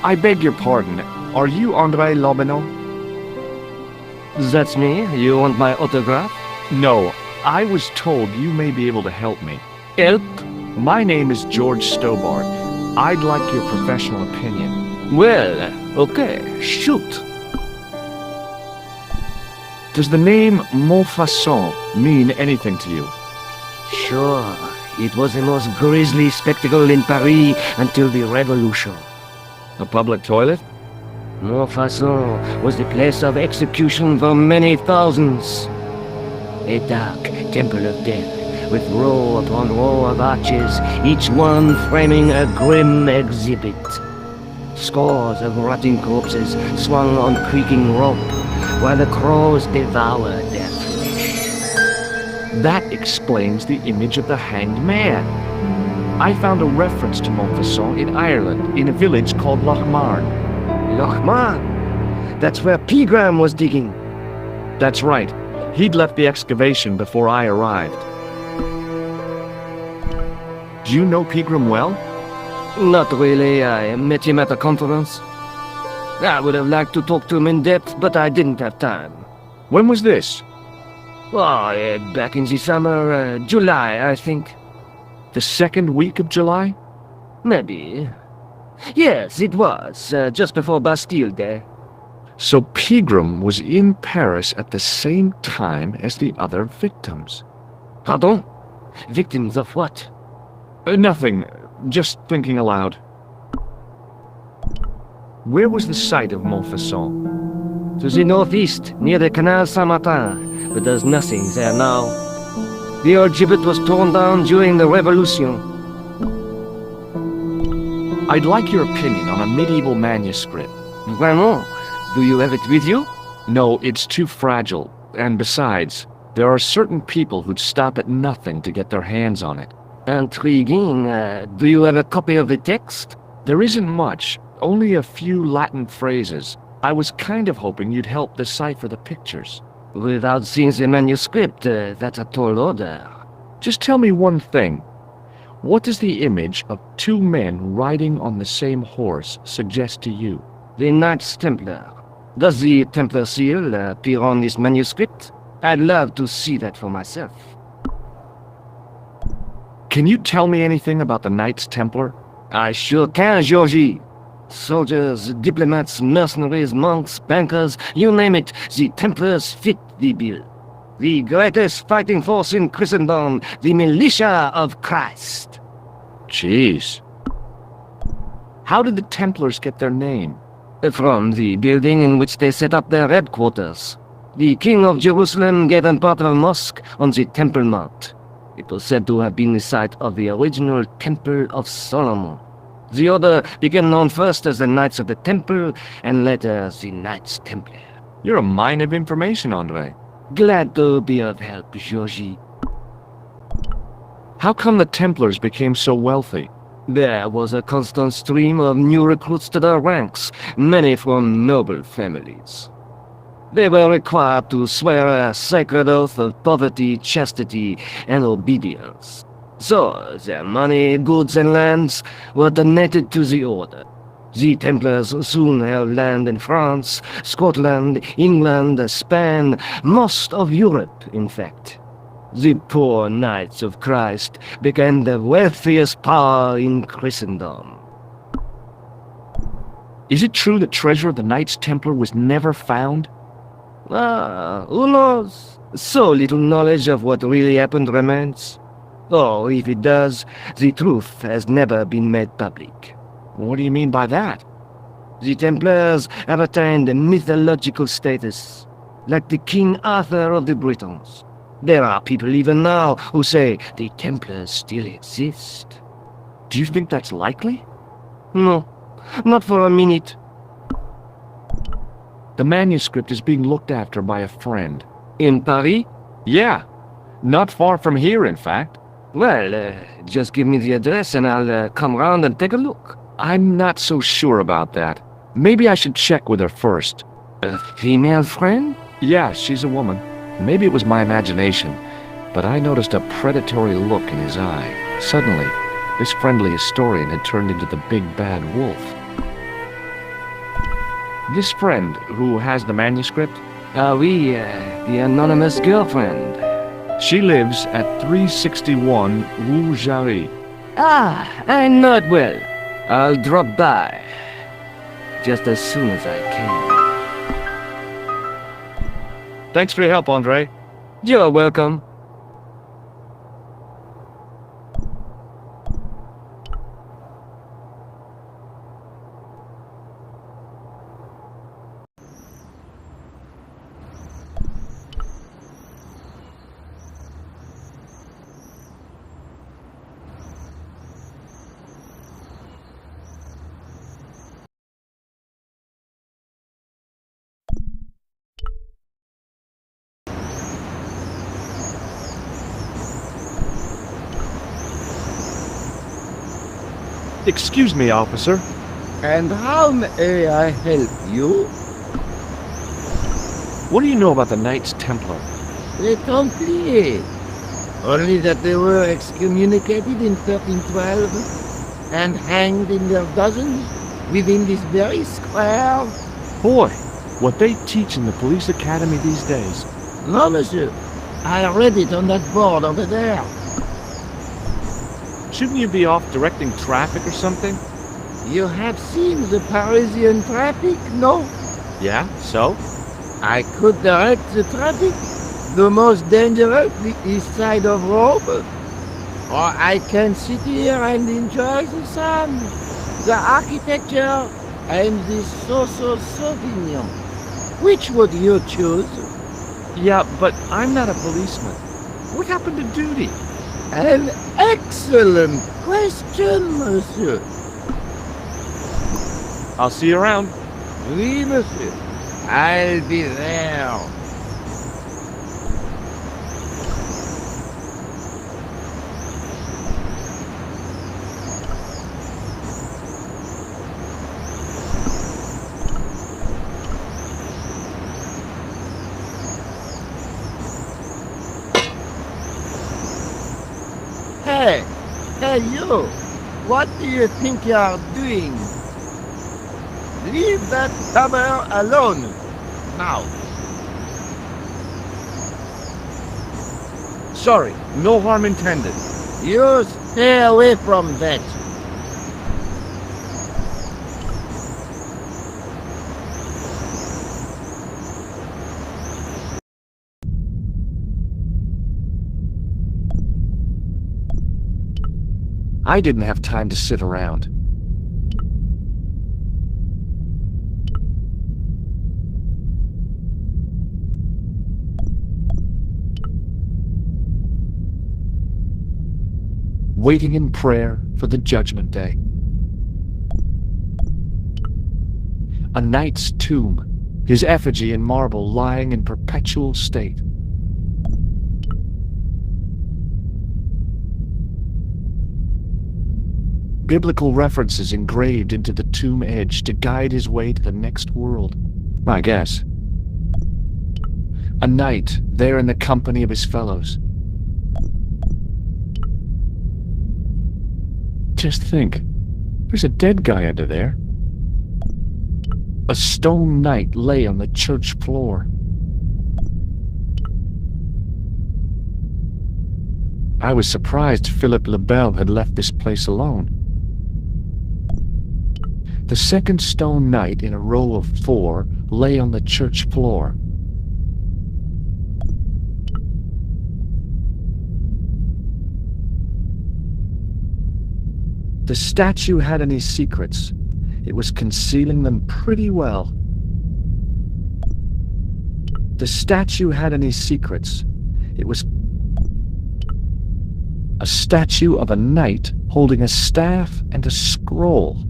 I beg your pardon. Are you Andre Lobineau? That's me. You want my autograph? No, I was told you may be able to help me. Help? My name is George Stobart. I'd like your professional opinion. Well, okay, shoot. Does the name Montfaucon mean anything to you? Sure, it was the most grisly spectacle in Paris until the Revolution. A public toilet? Montfaucon was the place of execution for many thousands. A dark temple of death, with row upon row of arches, each one framing a grim exhibit. Scores of rotting corpses swung on creaking rope, while the crows devoured their flesh. That explains the image of the hanged man. I found a reference to Montfaucon in Ireland, in a village called Lochmarn. Lochmarn? That's where Pegram was digging. That's right. He'd left the excavation before I arrived. Do you know Pegram well? Not really. I met him at a conference. I would have liked to talk to him in depth, but I didn't have time. When was this? Oh, back in the summer, July, I think. The second week of July? Maybe. Yes, it was, just before Bastille Day. So Pegram was in Paris at the same time as the other victims. Pardon? Victims of what? Nothing. Just thinking aloud. Where was the site of Montfaucon? To the northeast, near the Canal Saint-Martin, but there's nothing there now. The old gibbet was torn down during the Revolution. I'd like your opinion on a medieval manuscript. Vraiment? Do you have it with you? No, it's too fragile. And besides, there are certain people who'd stop at nothing to get their hands on it. Intriguing. Do you have a copy of the text? There isn't much. Only a few Latin phrases. I was kind of hoping you'd help decipher the pictures. Without seeing the manuscript, that's a tall order. Just tell me one thing. What does the image of two men riding on the same horse suggest to you? The Knights Templar. Does the Templar seal appear on this manuscript? I'd love to see that for myself. Can you tell me anything about the Knights Templar? I sure can, Georgie. Soldiers, diplomats, mercenaries, monks, bankers, you name it, the Templars fit the bill. The greatest fighting force in Christendom, the militia of Christ. Jeez. How did the Templars get their name? From the building in which they set up their headquarters. The King of Jerusalem gave them part of a mosque on the Temple Mount. It was said to have been the site of the original Temple of Solomon. The order became known first as the Knights of the Temple, and later as the Knights Templar. You're a mine of information, Andre. Glad to be of help, Georgie. How come the Templars became so wealthy? There was a constant stream of new recruits to their ranks, many from noble families. They were required to swear a sacred oath of poverty, chastity, and obedience. So, their money, goods, and lands were donated to the order. The Templars soon held land in France, Scotland, England, Spain, most of Europe, in fact. The poor Knights of Christ became the wealthiest power in Christendom. Is it true the treasure of the Knights Templar was never found? Who knows? So little knowledge of what really happened remains. Or, if it does, the truth has never been made public. What do you mean by that? The Templars have attained a mythological status, like the King Arthur of the Britons. There are people even now who say the Templars still exist. Do you think that's likely? No, not for a minute. The manuscript is being looked after by a friend. In Paris? Yeah, not far from here, in fact. Well, just give me the address and I'll come round and take a look. I'm not so sure about that. Maybe I should check with her first. A female friend? Yeah, she's a woman. Maybe it was my imagination, but I noticed a predatory look in his eye. Suddenly, this friendly historian had turned into the big bad wolf. This friend who has the manuscript, Oui, the anonymous girlfriend. she lives at 361 Rue Jarry. Ah, I know it well. I'll drop by. Just as soon as I can. Thanks for your help, Andre. You're welcome. Excuse me, officer. And how may I help you? What do you know about the Knights Templar? Les Templiers. Only that they were excommunicated in 1312 and hanged in their dozens within this very square. Boy, what they teach in the police academy these days. No, monsieur. I read it on that board over there. Shouldn't you be off directing traffic or something? You have seen the Parisian traffic, no? Yeah, so? I could direct the traffic. The most dangerous, the east side of Rome. Or I can sit here and enjoy the sun, the architecture, and the so-so Sauvignon. Which would you choose? Yeah, but I'm not a policeman. What happened to duty? An excellent question, monsieur. I'll see you around. Oui, monsieur. I'll be there. Hey, you! What do you think you are doing? Leave that cover alone, now. Sorry, no harm intended. You stay away from that. I didn't have time to sit around. Waiting in prayer for the judgment day. A knight's tomb, his effigy in marble lying in perpetual state. Biblical references engraved into the tomb edge to guide his way to the next world, I guess. A knight there in the company of his fellows. Just think, there's a dead guy under there. A stone knight lay on the church floor. I was surprised Philip le Bel had left this place alone. The second stone knight in a row of 4 lay on the church floor. The statue had any secrets. It was concealing them pretty well. The statue had any secrets. It was a statue of a knight holding a staff and a scroll.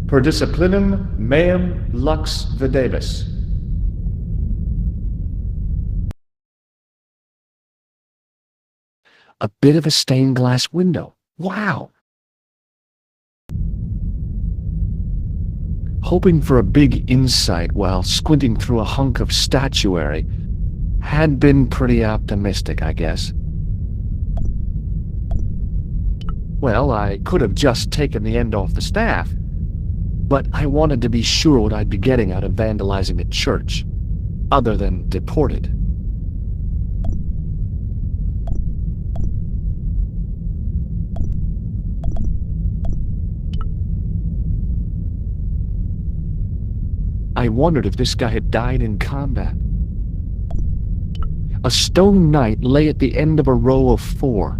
Per disciplinum meum lux videbis. A bit of a stained glass window. Wow! Hoping for a big insight while squinting through a hunk of statuary had been pretty optimistic, I guess. Well, I could have just taken the end off the staff. But I wanted to be sure what I'd be getting out of vandalizing a church, other than deported. I wondered if this guy had died in combat. A stone knight lay at the end of a row of 4.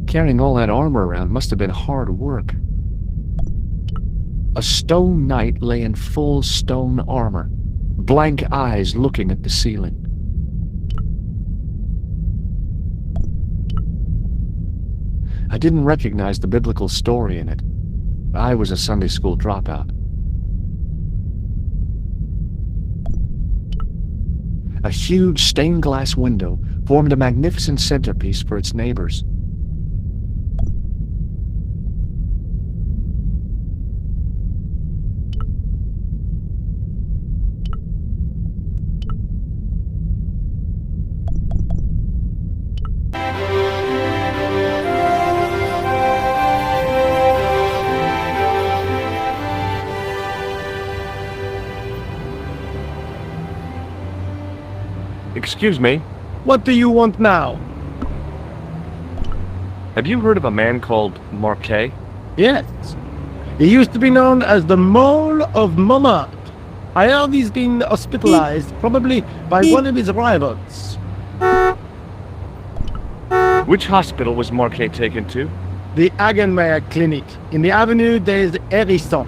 Carrying all that armor around must have been hard work. A stone knight lay in full stone armor, blank eyes looking at the ceiling. I didn't recognize the biblical story in it. I was a Sunday school dropout. A huge stained glass window formed a magnificent centerpiece for its neighbors. Excuse me, What do you want now? have you heard of a man called Marquet? Yes. He used to be known as the Mole of Montmartre. I heard he's been hospitalized, probably by one of his rivals. Which hospital was Marquet taken to? The Hagenmeyer Clinic in the Avenue des Hérissons.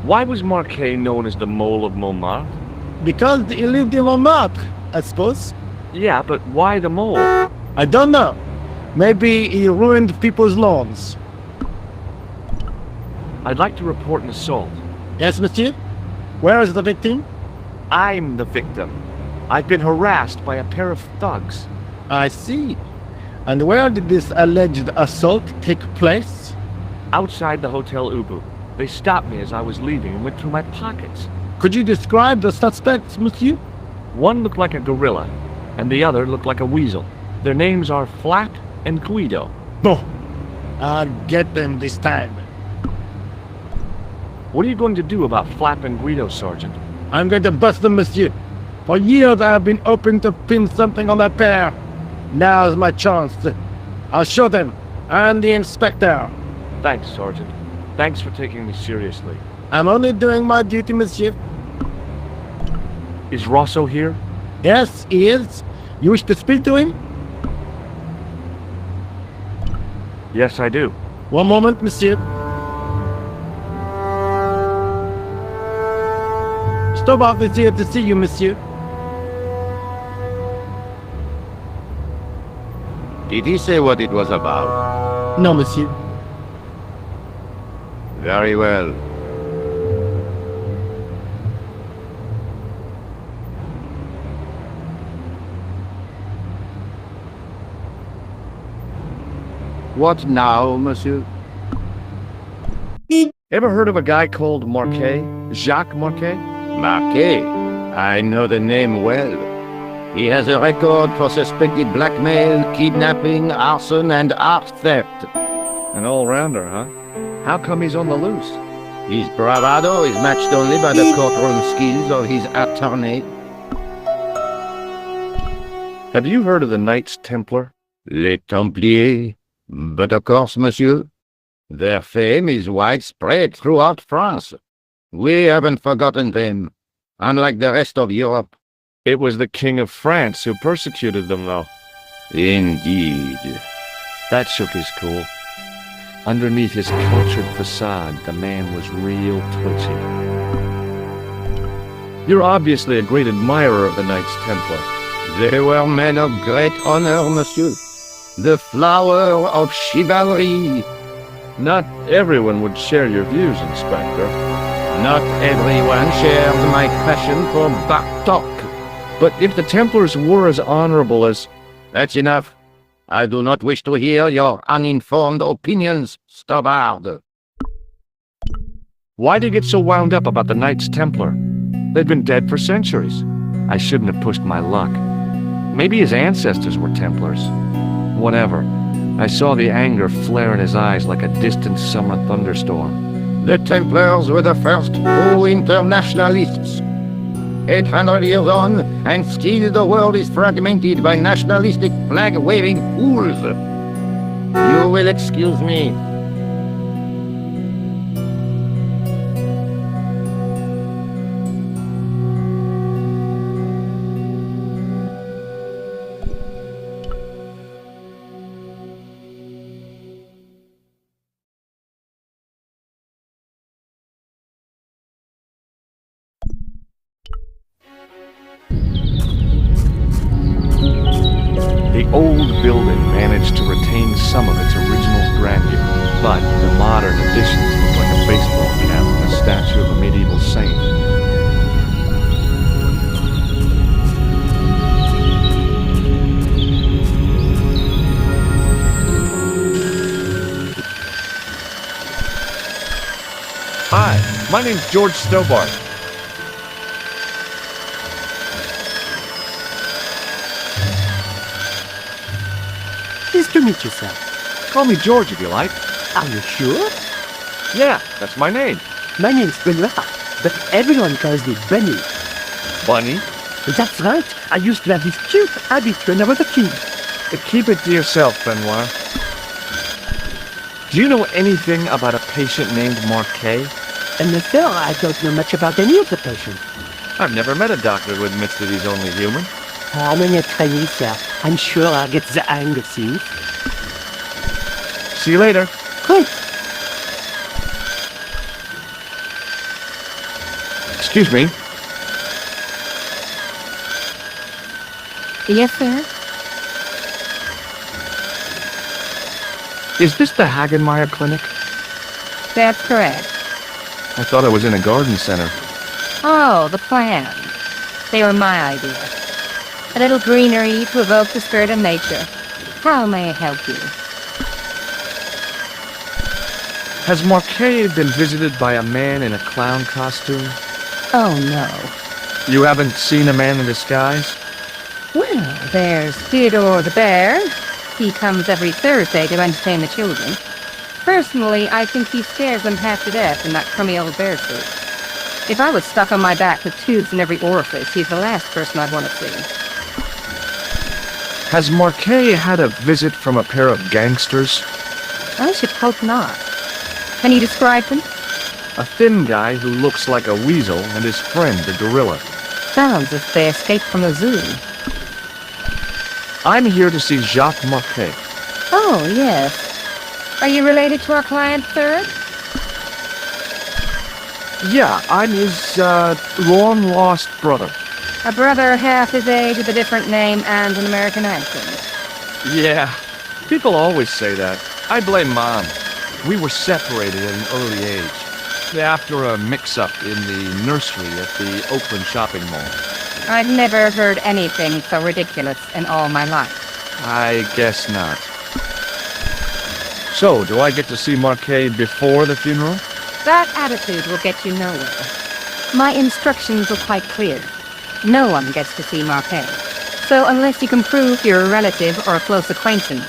Why was Marquet known as the Mole of Montmartre? Because he lived in Montmartre, I suppose. Yeah, but why the mole? I don't know. Maybe he ruined people's lawns. I'd like to report an assault. Yes, monsieur? Where is the victim? I'm the victim. I've been harassed by a pair of thugs. I see. And where did this alleged assault take place? Outside the Hotel Ubu. They stopped me as I was leaving and went through my pockets. Could you describe the suspects, monsieur? One looked like a gorilla, and the other looked like a weasel. Their names are Flap and Guido. No. I'll get them this time. What are you going to do about Flap and Guido, Sergeant? I'm going to bust them, monsieur. For years I have been hoping to pin something on that pair. Now's my chance. I'll show them. And the inspector. Thanks, Sergeant. Thanks for taking me seriously. I'm only doing my duty, monsieur. Is Rosso here? Yes, he is. You wish to speak to him? Yes, I do. One moment, monsieur. Stobart is here to see you, monsieur. Did he say what it was about? No, monsieur. Very well. What now, monsieur? Ever heard of a guy called Marquet? Jacques Marquet? Marquet. I know the name well. He has a record for suspected blackmail, kidnapping, arson, and art theft. An all-rounder, huh? How come he's on the loose? His bravado is matched only by the courtroom skills of his attorney. Have you heard of the Knights Templar? Les Templiers. But of course, monsieur, their fame is widespread throughout France. We haven't forgotten them, unlike the rest of Europe. It was the King of France who persecuted them, though. Indeed. That shook his cool. Underneath his cultured facade, the man was real twitchy. You're obviously a great admirer of the Knights Templar. They were men of great honor, monsieur. The flower of chivalry. Not everyone would share your views, Inspector. Not everyone shares my passion for Bartok. But if the Templars were as honorable as... That's enough. I do not wish to hear your uninformed opinions, Stobart. Why'd you get so wound up about the Knights Templar? They've been dead for centuries. I shouldn't have pushed my luck. Maybe his ancestors were Templars. Whatever. I saw the anger flare in his eyes like a distant summer thunderstorm. The Templars were the first true internationalists. 800 years on, and still the world is fragmented by nationalistic flag-waving fools. You will excuse me. The old building managed to retain some of its original grandeur, but the modern additions look like a baseball cap and a statue of a medieval saint. Hi, my name's George Stobart. Pleased to meet you, sir. Call me George if you like. Are you sure? Yeah, that's my name. My name's Benoit, but everyone calls me Bunny. Bunny? That's right. I used to have this cute habit when I was a kid. Keep it to yourself, Benoit. Do you know anything about a patient named Marquet? And sir, I don't know much about any of the patients. I've never met a doctor who admits that he's only human. I'm only a trainee, sir. I'm sure I'll get the hang of things. See you later. Great. Excuse me. Yes, sir? Is this the Hagenmeyer Clinic? That's correct. I thought I was in a garden center. Oh, the plans. They were my idea. A little greenery to evoke the spirit of nature. How may I help you? Has Marquet been visited by a man in a clown costume? Oh, no. You haven't seen a man in disguise? Well, there's Theodore the Bear. He comes every Thursday to entertain the children. Personally, I think he scares them half to death in that crummy old bear suit. If I was stuck on my back with tubes in every orifice, he's the last person I'd want to see. Has Marquet had a visit from a pair of gangsters? I should hope not. Can you describe them? A thin guy who looks like a weasel and his friend, the gorilla. Sounds as if they escaped from the zoo. I'm here to see Jacques Marquet. Oh, yes. Are you related to our client, sir? Yeah, I'm his, long-lost brother. A brother half his age with a different name and an American accent. Yeah, people always say that. I blame Mom. We were separated at an early age, after a mix-up in the nursery at the Oakland shopping mall. I've never heard anything so ridiculous in all my life. I guess not. So, do I get to see Marquet before the funeral? That attitude will get you nowhere. My instructions were quite clear. No one gets to see Marquet. So unless you can prove you're a relative or a close acquaintance,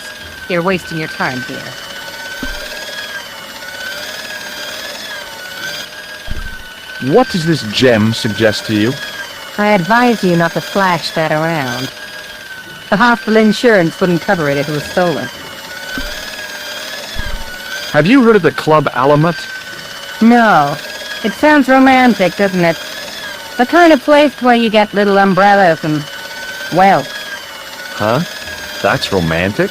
you're wasting your time here. What does this gem suggest to you? I advise you not to flash that around. The hospital insurance wouldn't cover it if it was stolen. Have you heard of the Club Alamet? No. It sounds romantic, doesn't it? The kind of place where you get little umbrellas and, well... Huh? That's romantic?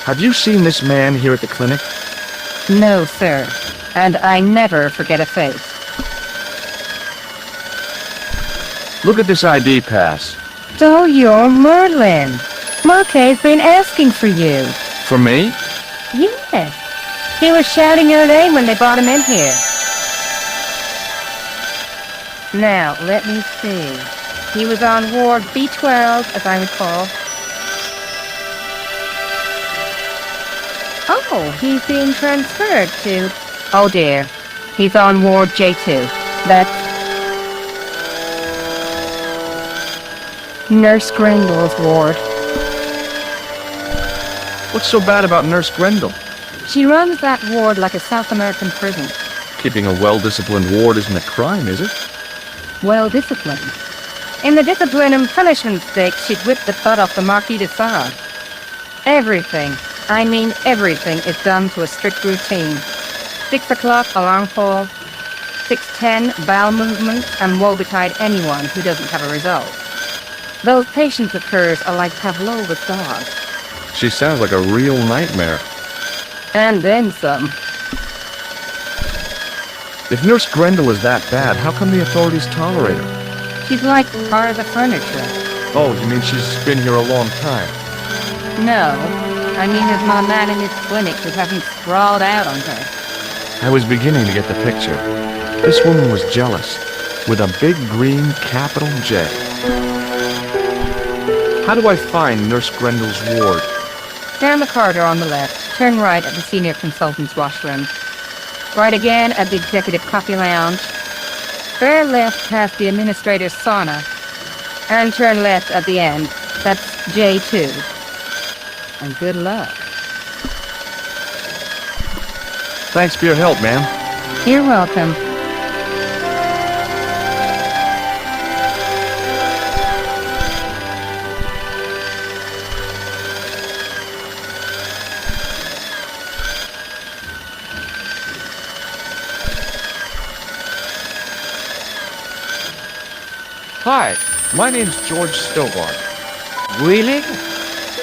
Have you seen this man here at the clinic? No, sir. And I never forget a face. Look at this ID pass. So you're Merlin. Marquet's been asking for you. For me? Yes. He was shouting your name when they brought him in here. Now, let me see. He was on Ward B12, as I recall. Oh, he's being transferred to... Oh dear. He's on Ward J2. That's... Nurse Grendel's ward. What's so bad about Nurse Grendel? She runs that ward like a South American prison. Keeping a well-disciplined ward isn't a crime, is it? Well disciplined. In the discipline and punishment stakes, she'd whip the butt off the Marquis de Sade. Everything, I mean everything, is done to a strict routine. 6 o'clock, alarm call. 6:10, bowel movements, and woe betide anyone who doesn't have a result. Those patience of hers are like Pavlova's dogs. She sounds like a real nightmare. And then some. If Nurse Grendel is that bad, how come the authorities tolerate her? She's like part of the furniture. Oh, you mean she's been here a long time? No, I mean there's not a man in this clinic who hasn't sprawled out on her. I was beginning to get the picture. This woman was jealous, with a big green capital J. How do I find Nurse Grendel's ward? Down the corridor on the left, turn right at the senior consultant's washroom. Right again at the executive coffee lounge. Bear left past the administrator's sauna. And turn left at the end. That's J2. And good luck. Thanks for your help, ma'am. You're welcome. Hi, my name's George Stobart. Really?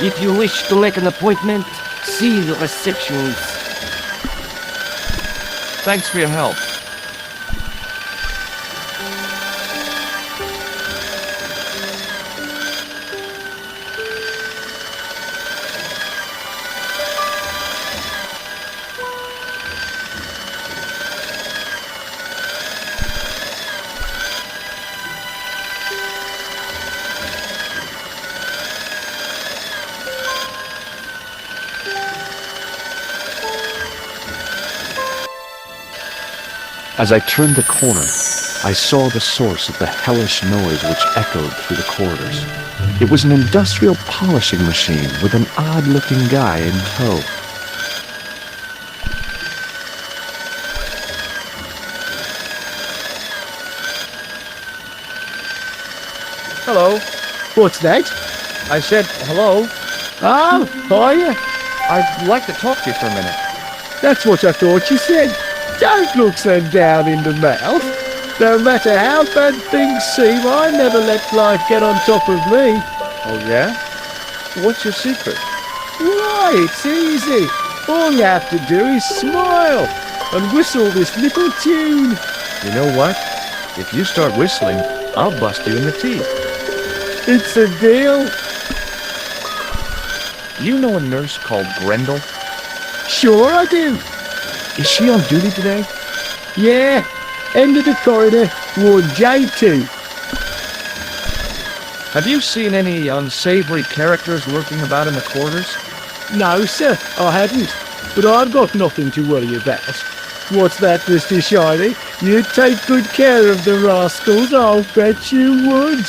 If you wish to make an appointment, see the receptions. Thanks for your help. As I turned the corner, I saw the source of the hellish noise which echoed through the corridors. It was an industrial polishing machine with an odd-looking guy in tow. Hello. What's that? I said hello. Oh, hiya. I'd like to talk to you for a minute. That's what I thought you said. Don't look so down in the mouth. No matter how bad things seem, I never let life get on top of me. Oh, yeah? What's your secret? Why, it's easy. All you have to do is smile and whistle this little tune. You know what? If you start whistling, I'll bust you in the teeth. It's a deal. You know a nurse called Grendel? Sure I do. Is she on duty today? Yeah, end of the corridor, ward J2. Have you seen any unsavory characters lurking about in the quarters? No, sir, I haven't. But I've got nothing to worry about. What's that, Mr. Shiny? You'd take good care of the rascals, I'll bet you would.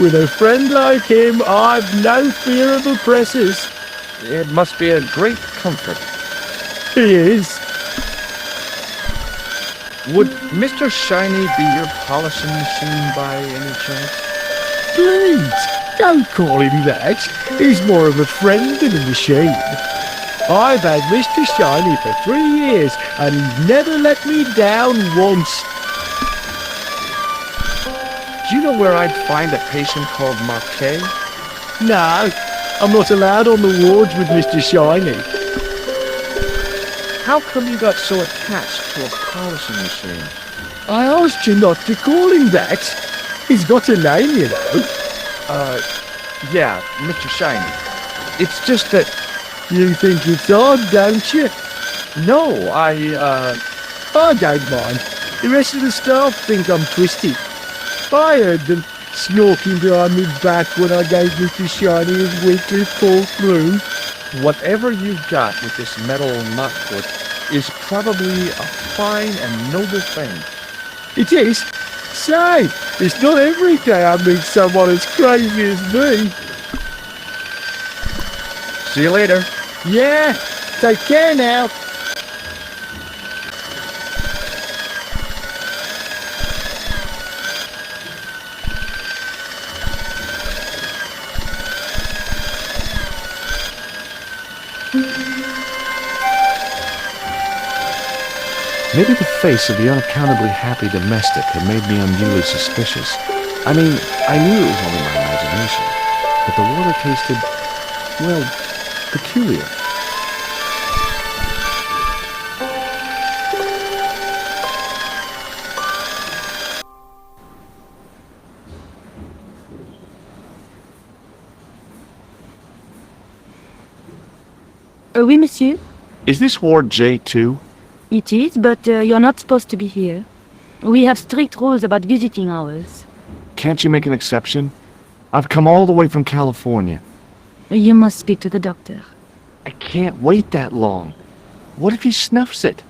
With a friend like him, I've no fear of oppressors. It must be a great comfort. He is. Would Mr. Shiny be your polishing machine by any chance? Please, don't call him that. He's more of a friend than a machine. I've had Mr. Shiny for 3 years, and he's never let me down once. Do you know where I'd find a patient called Marquet? No, I'm not allowed on the wards with Mr. Shiny. How come you got so attached to a polishing machine? I asked you not to call him that. He's got a name, you know. Yeah, Mr. Shiny. It's just that... You think it's odd, don't you? No, I don't mind. The rest of the staff think I'm twisted. I heard them snorking behind me back when I gave Mr. Shiny his weekly pull through. Whatever you've got with this metal nutfoot is probably a fine and noble thing. It is. Say, it's not every day I meet someone as crazy as me. See you later. Yeah, take care now. Maybe the face of the unaccountably happy domestic had made me unduly suspicious. I mean, I knew it was only my imagination, but the water tasted, well, peculiar. Oui, monsieur. Is this Ward J2? It is, but you're not supposed to be here. We have strict rules about visiting hours. Can't you make an exception? I've come all the way from California. You must speak to the doctor. I can't wait that long. What if he snuffs it?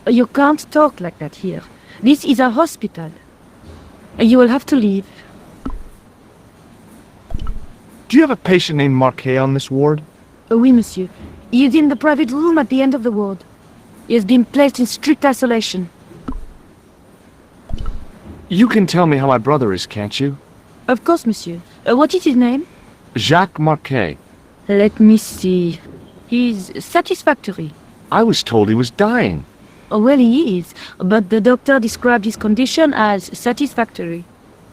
You can't talk like that here. This is a hospital. You will have to leave. Do you have a patient named Marquet on this ward? Oui, monsieur. He is in the private room at the end of the ward. He has been placed in strict isolation. You can tell me how my brother is, can't you? Of course, monsieur. What is his name? Jacques Marquet. Let me see. He's satisfactory. I was told he was dying. Well, he is, but the doctor described his condition as satisfactory.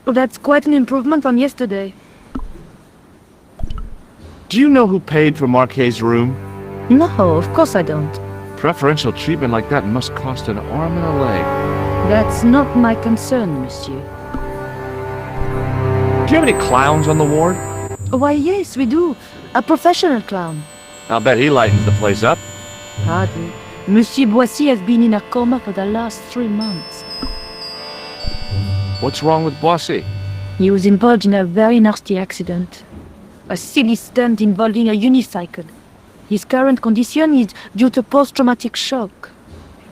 That's quite an improvement from yesterday. Do you know who paid for Marquet's room? No, of course I don't. Preferential treatment like that must cost an arm and a leg. That's not my concern, monsieur. Do you have any clowns on the ward? Why, yes, we do. A professional clown. I'll bet he lightens the place up. Hardly. Monsieur Boissy has been in a coma for the last 3 months. What's wrong with Boissy? He was involved in a very nasty accident. A silly stunt involving a unicycle. His current condition is due to post-traumatic shock.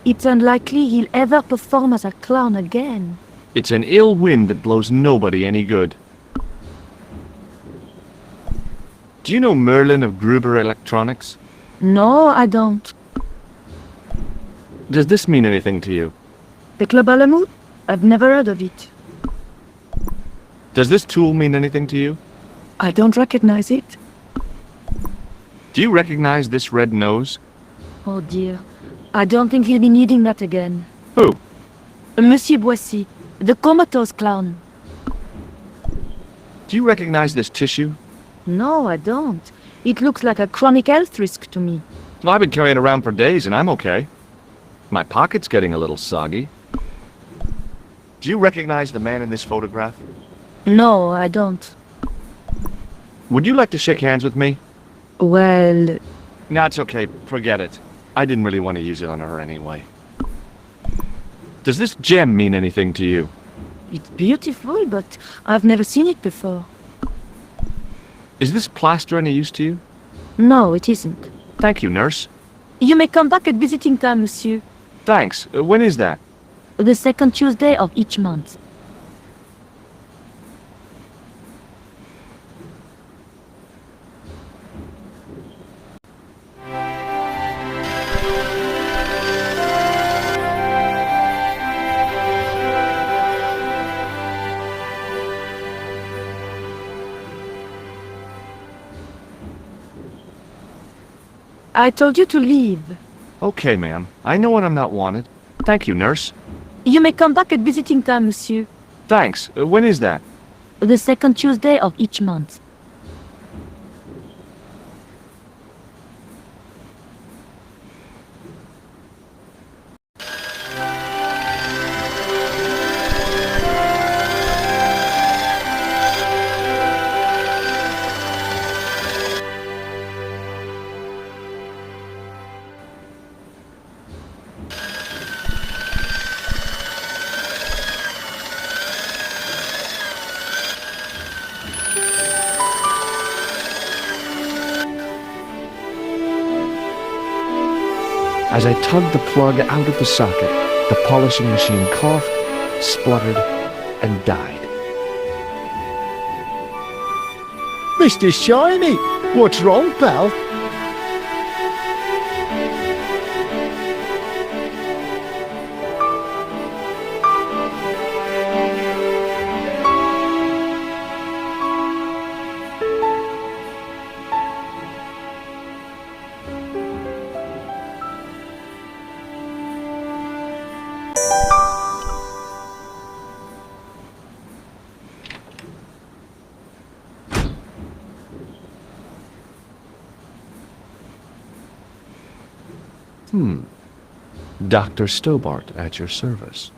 It's unlikely he'll ever perform as a clown again. It's an ill wind that blows nobody any good. Do you know Merlin of Gruber Electronics? No, I don't. Does this mean anything to you? The Club Alamut? I've never heard of it. Does this tool mean anything to you? I don't recognize it. Do you recognize this red nose? Oh dear. I don't think he'll be needing that again. Who? Monsieur Boissy, the comatose clown. Do you recognize this tissue? No, I don't. It looks like a chronic health risk to me. Well, I've been carrying it around for days and I'm okay. My pocket's getting a little soggy. Do you recognize the man in this photograph? No, I don't. Would you like to shake hands with me? Well, No, it's okay. Forget it. I didn't really want to use it on her anyway. Does this gem mean anything to you? it's beautiful, but I've never seen it before. Is this plaster any use to you? No, it isn't. Thank you, nurse. You may come back at visiting time, monsieur. Thanks. When is that? The second Tuesday of each month. I told you to leave. Okay, ma'am. I know when I'm not wanted. Thank you, nurse. You may come back at visiting time, monsieur. Thanks. When is that? The second Tuesday of each month. As I tugged the plug out of the socket, the polishing machine coughed, spluttered, and died. Mr. Shiny, what's wrong, pal? Dr. Stobart at your service.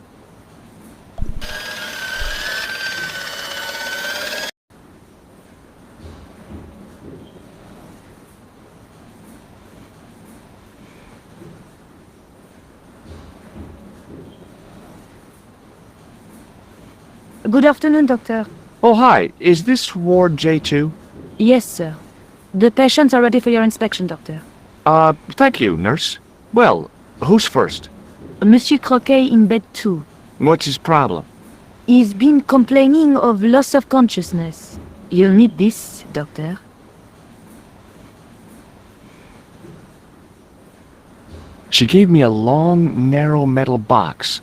Good afternoon, Doctor. Oh, hi. Is this Ward J2? Yes, sir. The patients are ready for your inspection, Doctor. Thank you, nurse. Well, who's first? Monsieur Croquet in bed 2. What's his problem? He's been complaining of loss of consciousness. You'll need this, Doctor. She gave me a long, narrow metal box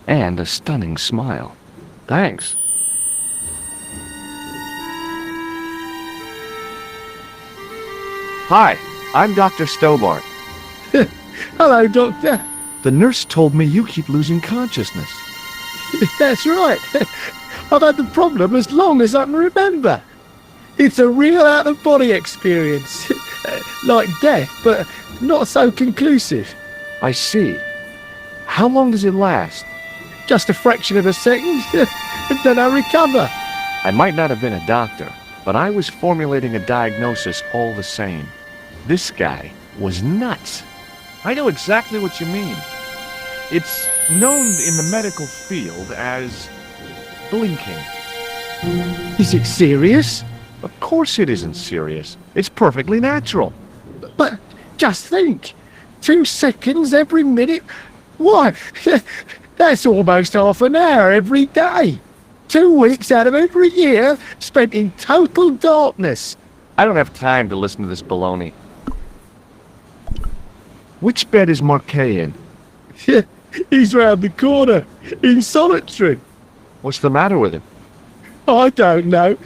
and a stunning smile. Thanks. Hi, I'm Dr. Stobart. Hello, Doctor. The nurse told me you keep losing consciousness. That's right. I've had the problem as long as I can remember. It's a real out-of-body experience. Like death, but not so conclusive. I see. How long does it last? Just a fraction of a second, and then I recover. I might not have been a doctor, but I was formulating a diagnosis all the same. This guy was nuts. I know exactly what you mean. It's known in the medical field as blinking. Is it serious? Of course it isn't serious. It's perfectly natural. But just think, 2 seconds every minute? Why, that's almost half an hour every day. 2 weeks out of every year spent in total darkness. I don't have time to listen to this baloney. Which bed is Marquet in? He's round the corner, in solitary. What's the matter with him? I don't know,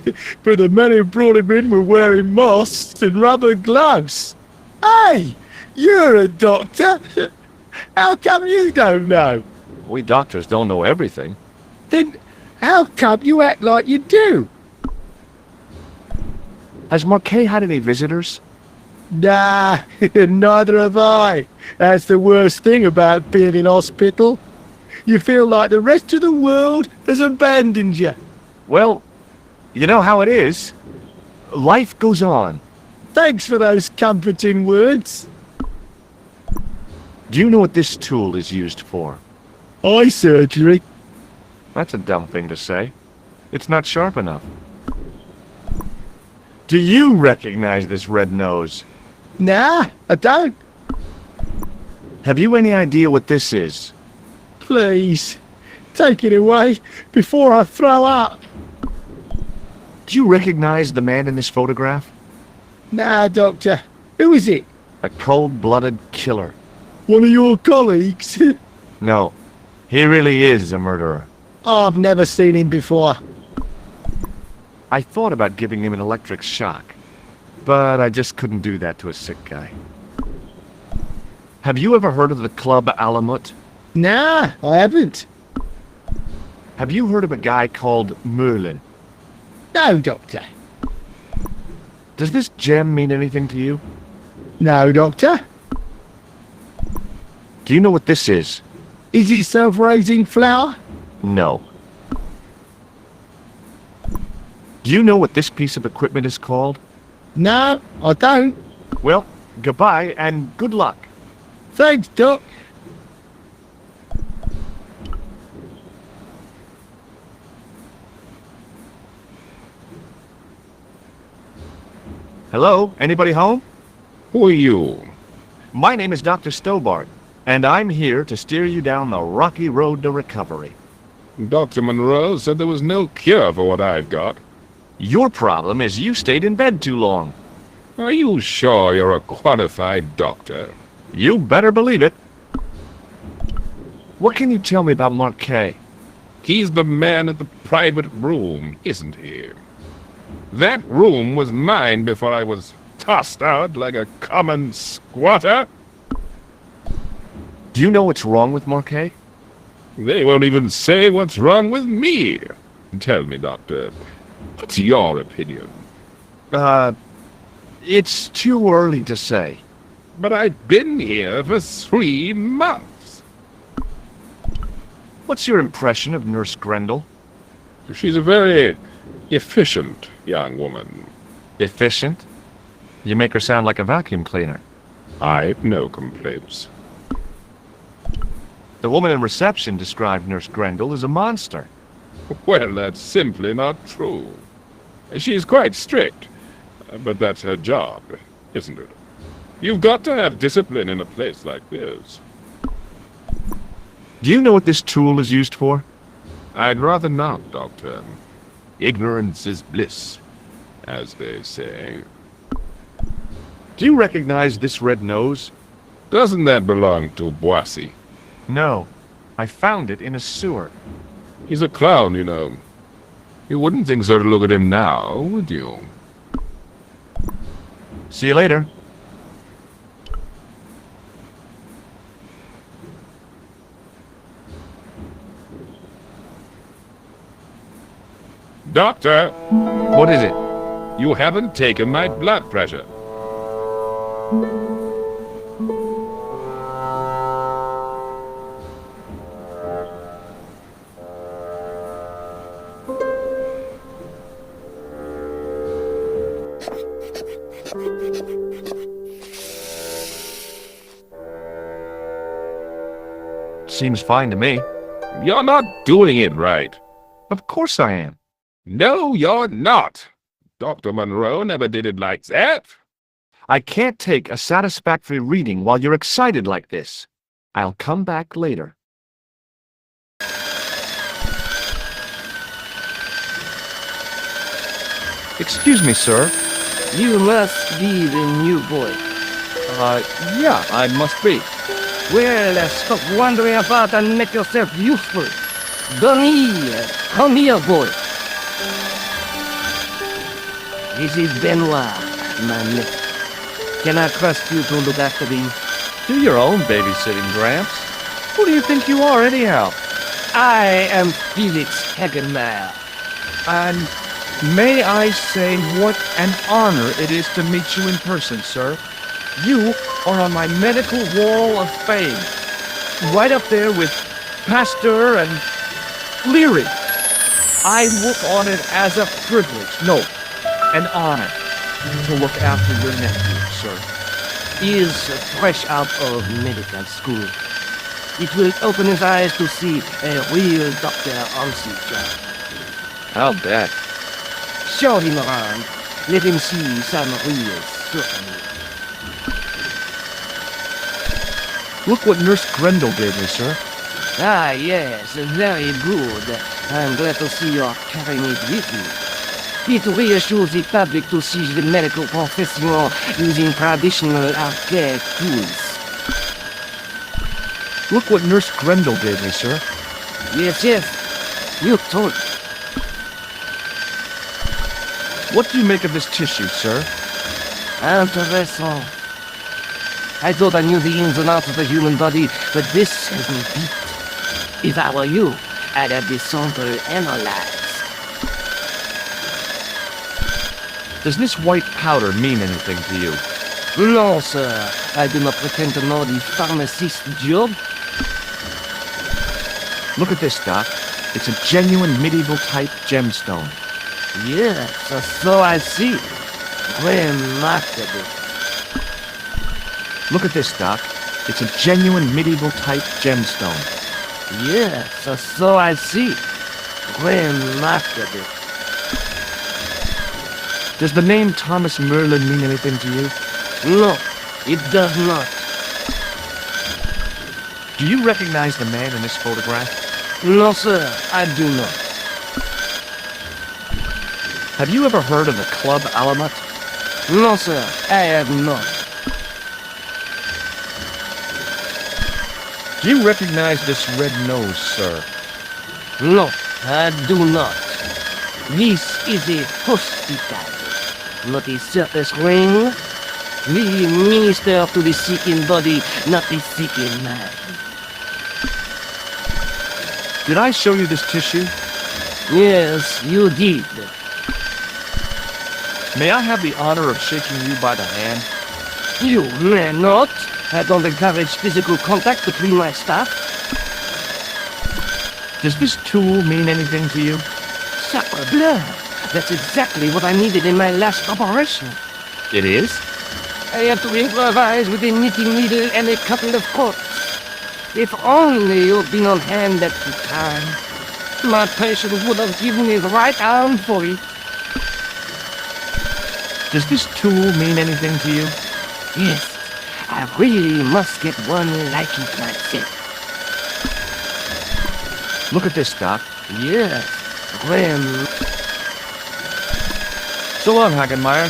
but the men who brought him in were wearing masks and rubber gloves. Hey, you're a doctor. How come you don't know? We doctors don't know everything. Then how come you act like you do? Has Marquet had any visitors? Nah, neither have I. That's the worst thing about being in hospital. You feel like the rest of the world has abandoned you. Well, you know how it is. Life goes on. Thanks for those comforting words. Do you know what this tool is used for? Eye surgery. That's a dumb thing to say. It's not sharp enough. Do you recognize this red nose? Nah, I don't. Have you any idea what this is? Please, take it away before I throw up. Do you recognize the man in this photograph? Nah, Doctor. Who is it? A cold-blooded killer. One of your colleagues? No, he really is a murderer. I've never seen him before. I thought about giving him an electric shock, but I just couldn't do that to a sick guy. Have you ever heard of the Club Alamut? Nah, I haven't. Have you heard of a guy called Merlin? No, Doctor. Does this gem mean anything to you? No, Doctor. Do you know what this is? Is it self-raising flour? No. Do you know what this piece of equipment is called? No, I don't. Well, goodbye and good luck. Thanks, Doc. Hello? Anybody home? Who are you? My name is Dr. Stobart, and I'm here to steer you down the rocky road to recovery. Dr. Monroe said there was no cure for what I've got. Your problem is you stayed in bed too long. Are you sure you're a qualified doctor? You better believe it. What can you tell me about Marquet? He's the man at the private room, isn't he? That room was mine before I was tossed out like a common squatter. Do you know what's wrong with Marquet? They won't even say what's wrong with me. Tell me, Doctor, what's your opinion? It's too early to say. But I've been here for 3 months. What's your impression of Nurse Grendel? She's a very efficient young woman. Efficient? You make her sound like a vacuum cleaner. I've no complaints. The woman in reception described Nurse Grendel as a monster. Well, that's simply not true. She's quite strict, but that's her job, isn't it? You've got to have discipline in a place like this. Do you know what this tool is used for? I'd rather not, Doctor. Ignorance is bliss, as they say. Do you recognize this red nose? Doesn't that belong to Boissy? No. I found it in a sewer. He's a clown, you know. You wouldn't think so to look at him now, would you? See you later. Doctor, What is it? you haven't taken my blood pressure. Seems fine to me. You're not doing it right. Of course I am. No, you're not. Dr. Monroe never did it like that. I can't take a satisfactory reading while you're excited like this. I'll come back later. Excuse me, sir. You must be the new boy. Yeah, I must be. Well, stop wandering about and make yourself useful. Come here. Come here, boy. This is Benoit, my nephew. Can I trust you to look after him? Do your own babysitting, Gramps. Who do you think you are, anyhow? I am Felix Hagenmeyer. And may I say what an honor it is to meet you in person, sir. You are on my medical wall of fame. Right up there with Pasteur and Leary. I look on it as a privilege, no, an honor, to look after your nephew, sir. He is fresh out of medical school. It will open his eyes to see a real doctor on his job. I'll bet. Show him around. Let him see some real certainty. Look what Nurse Grendel gave me, sir. Ah, yes, very good. I'm glad to see you're carrying it with you. It reassures the public to see the medical professional using traditional archaic tools. Look what Nurse Grendel gave me, sir. Yes, yes, you told me. What do you make of this tissue, sir? Interesting. I thought I knew the ins and outs of the human body, but this has me beat. If I were you, I'd have this sample analyzed. Does this white powder mean anything to you? No, sir. I do not pretend to know the pharmacist's job. Look at this, Doc. It's a genuine medieval-type gemstone. Yes, so I see. Remarkable. Look at this, Doc. It's a genuine medieval-type gemstone. Yes, so I see. Remarkable. Does the name Thomas Merlin mean anything to you? No, it does not. Do you recognize the man in this photograph? No, sir, I do not. Have you ever heard of the Club Alamat? No, sir, I have not. Do you recognize this red nose, sir? No, I do not. This is a hospital, not a circus ring. We minister to the sick in body, not the sick in mind. Did I show you this tissue? Yes, you did. May I have the honor of shaking you by the hand? You may not. I don't encourage physical contact between my staff. Does this tool mean anything to you? Sacre bleu! That's exactly what I needed in my last operation. It is? I had to improvise with a knitting needle and a couple of cords. If only you'd been on hand at the time. My patient would have given his right arm for it. Does this tool mean anything to you? Yes, I really must get one like it myself. Look at this, Doc. Yes, grim. So long, Hagenmeyer.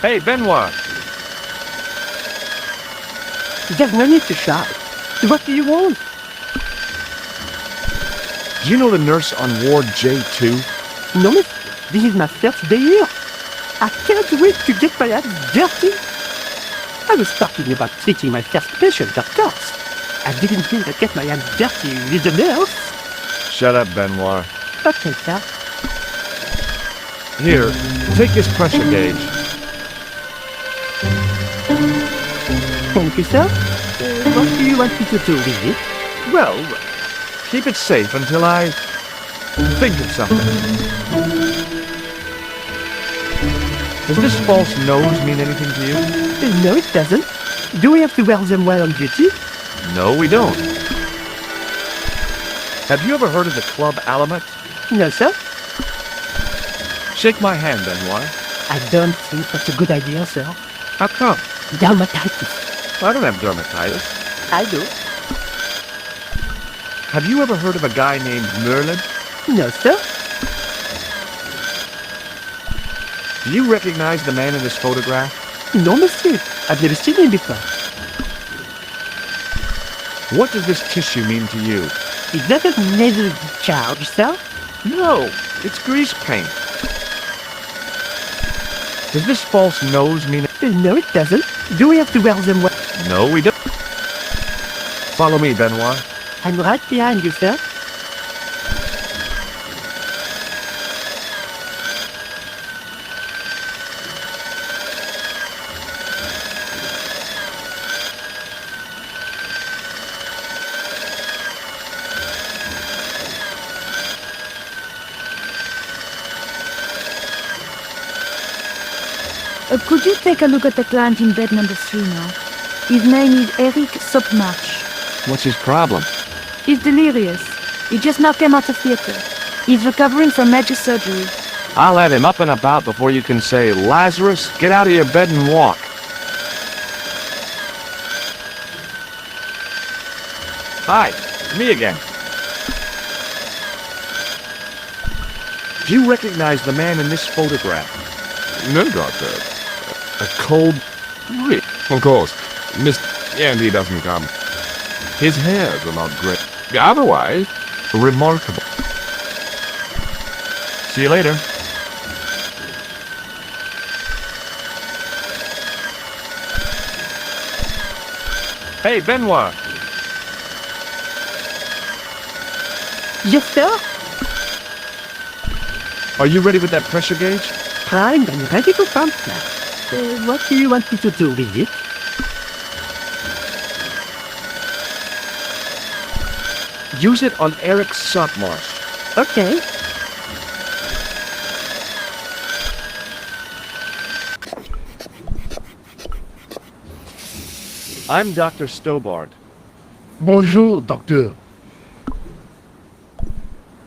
Hey, Benoit. There's no need to shout. What do you want? Do you know the nurse on Ward J2? No, miss. This is my first day here. I can't wait to get my hands dirty. I was talking about treating my first patient, of course. I didn't mean to get my hands dirty with the nurse. Shut up, Benoit. Okay, sir. Here, take this pressure gauge. Thank you, sir. What do you want me to do with it? Well, keep it safe until I think of something. Does this false nose mean anything to you? No, it doesn't. Do we have to wear them while on duty? No, we don't. Have you ever heard of the Club Alamet? No, sir. Shake my hand, Benoit. I don't think that's a good idea, sir. How come? Dermatitis. I don't have dermatitis. I do. Have you ever heard of a guy named Merlin? No, sir. Do you recognize the man in this photograph? No, monsieur. I've never seen him before. What does this tissue mean to you? Is that a nasal charge, sir? No, it's grease paint. Does this false nose mean... No, it doesn't. Do we have to wear them while... No, we don't. Follow me, Benoit. I'm right behind you, sir. Could you take a look at the client in bed number 3 now? His name is Eric Sopmarch. What's his problem? He's delirious. He just now came out of theater. He's recovering from major surgery. I'll have him up and about before you can say, Lazarus, get out of your bed and walk. Hi, me again. Do you recognize the man in this photograph? No, Doctor. A cold... Of course. And he doesn't come. His hairs are not great. Otherwise, remarkable. See you later. Hey, Benoit. Yes, sir. Are you ready with that pressure gauge? Primed and ready to pump, sir. What do you want me to do with it? Use it on Eric Sopmarch. Okay. I'm Dr. Stobart. Bonjour, doctor.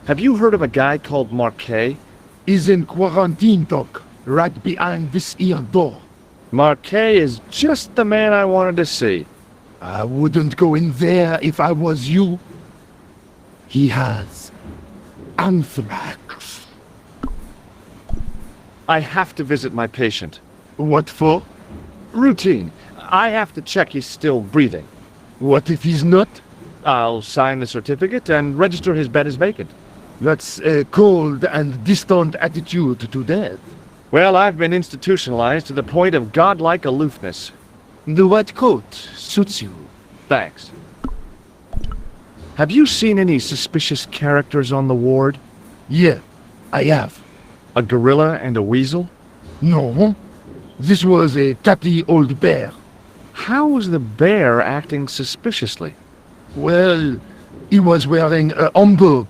Have you heard of a guy called Marquet? He's in quarantine, doc. Right behind this here door. Marquet is just the man I wanted to see. I wouldn't go in there if I was you. He has anthrax. I have to visit my patient. What for? Routine. I have to check he's still breathing. What if he's not? I'll sign the certificate and register his bed as vacant. That's a cold and distant attitude to death. Well, I've been institutionalized to the point of godlike aloofness. The white coat suits you. Thanks. Have you seen any suspicious characters on the ward? Yeah, I have. A gorilla and a weasel? No, this was a tatty old bear. How was the bear acting suspiciously? Well, he was wearing a homburg.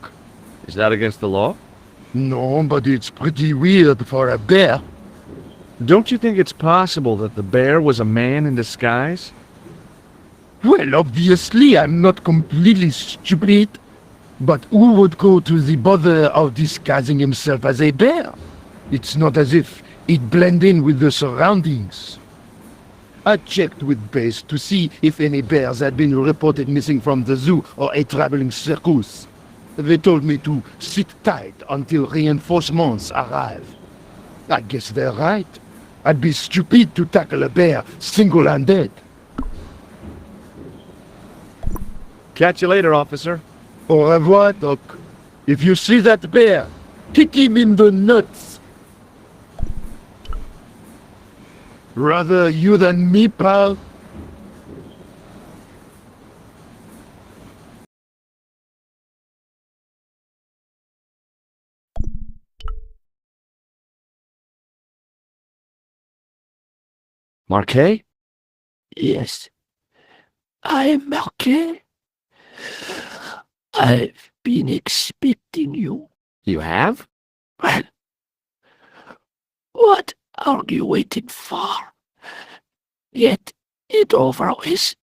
Is that against the law? No, but it's pretty weird for a bear. Don't you think it's possible that the bear was a man in disguise? Well, obviously, I'm not completely stupid. But who would go to the bother of disguising himself as a bear? It's not as if he'd blend in with the surroundings. I checked with base to see if any bears had been reported missing from the zoo or a traveling circus. They told me to sit tight until reinforcements arrive. I guess they're right. I'd be stupid to tackle a bear single-handed. Catch you later, officer. Au revoir, Doc. If you see that bear, kick him in the nuts. Rather you than me, pal. Marquet? Yes. I'm Marquet. I've been expecting you. You have? Well, what are you waiting for? Get it over with.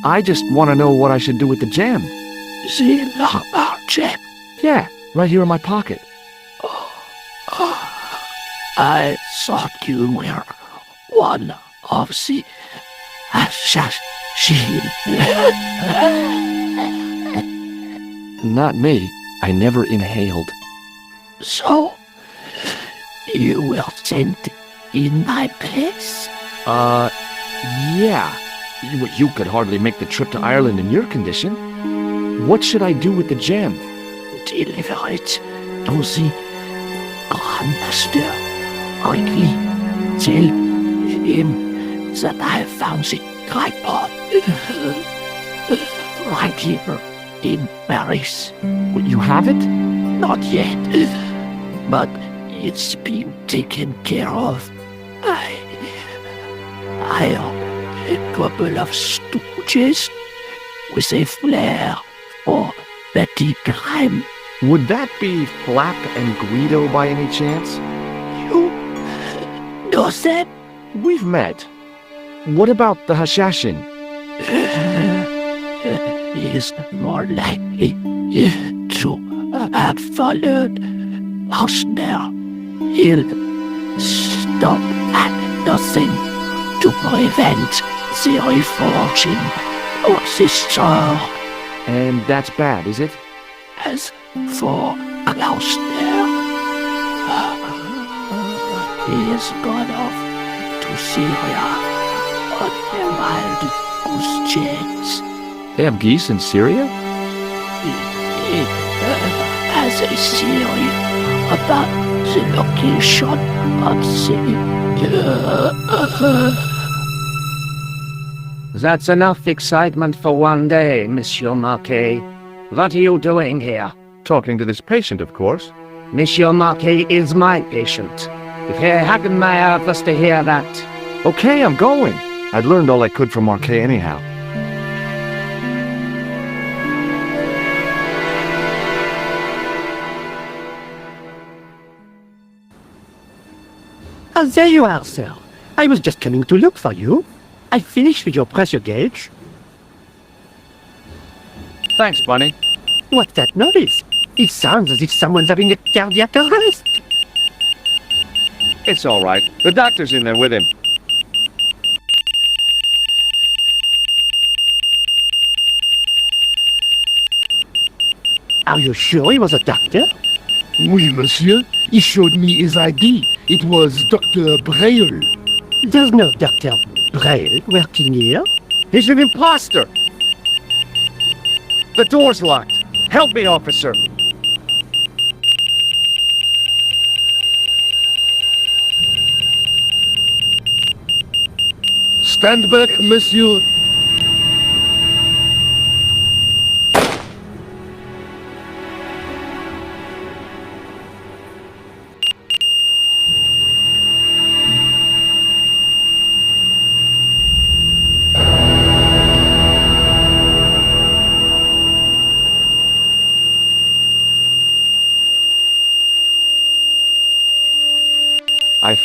I just want to know what I should do with the gem. The Lamar gem. Yeah, right here in my pocket. I thought you were one of the assassins. Not me. I never inhaled. So, you were sent in my place? Yeah. You could hardly make the trip to Ireland in your condition. What should I do with the gem? Deliver it to the Grandmaster. Quickly, tell him that I found the tripod right here in Paris. You have it? Not yet, but it's been taken care of. I hired a couple of stooges with a flair for petty crime. Would that be Flap and Guido by any chance? You know them? We've met. What about the Hashashin? Is more likely to have followed Hausner. He'll stop at nothing to prevent the reforging of the sword. And that's bad, is it? As for Klausner, he has gone off to Syria on a wild goose chase. They have geese in Syria? He has a theory about the location of the... That's enough excitement for one day, Monsieur Marquet. What are you doing here? Talking to this patient, of course. Monsieur Marquet is my patient. If Herr Hagenmeyer was to hear that... Okay, I'm going. I'd learned all I could from Marquet anyhow. There you are, sir. I was just coming to look for you. I finished with your pressure gauge. Thanks, Bunny. What's that noise? It sounds as if someone's having a cardiac arrest. It's all right. The doctor's in there with him. Are you sure he was a doctor? Oui, monsieur. He showed me his ID. It was Dr. Braille. There's no Dr. Braille working here. He's an imposter! The door's locked. Help me, officer. Stand back, monsieur.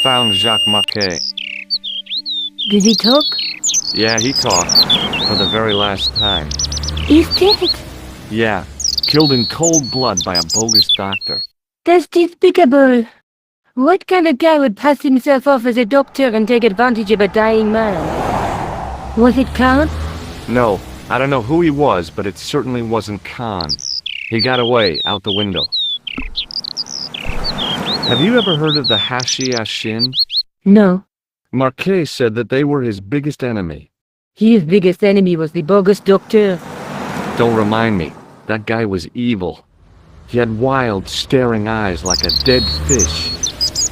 found Jacques Marquet. Did he talk? Yeah, he talked. For the very last time. He's dead. Yeah, killed in cold blood by a bogus doctor. That's despicable. What kind of guy would pass himself off as a doctor and take advantage of a dying man? Was it Khan? No, I don't know who he was, but it certainly wasn't Khan. He got away, out the window. Have you ever heard of the Hashi Ashin? No. Marquet said that they were his biggest enemy. His biggest enemy was the bogus doctor. Don't remind me. That guy was evil. He had wild, staring eyes like a dead fish.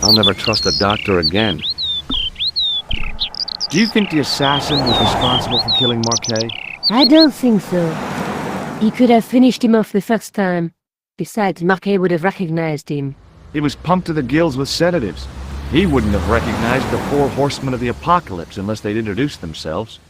I'll never trust a doctor again. Do you think the assassin was responsible for killing Marquet? I don't think so. He could have finished him off the first time. Besides, Marquet would have recognized him. He was pumped to the gills with sedatives. He wouldn't have recognized the 4 horsemen of the apocalypse unless they'd introduced themselves.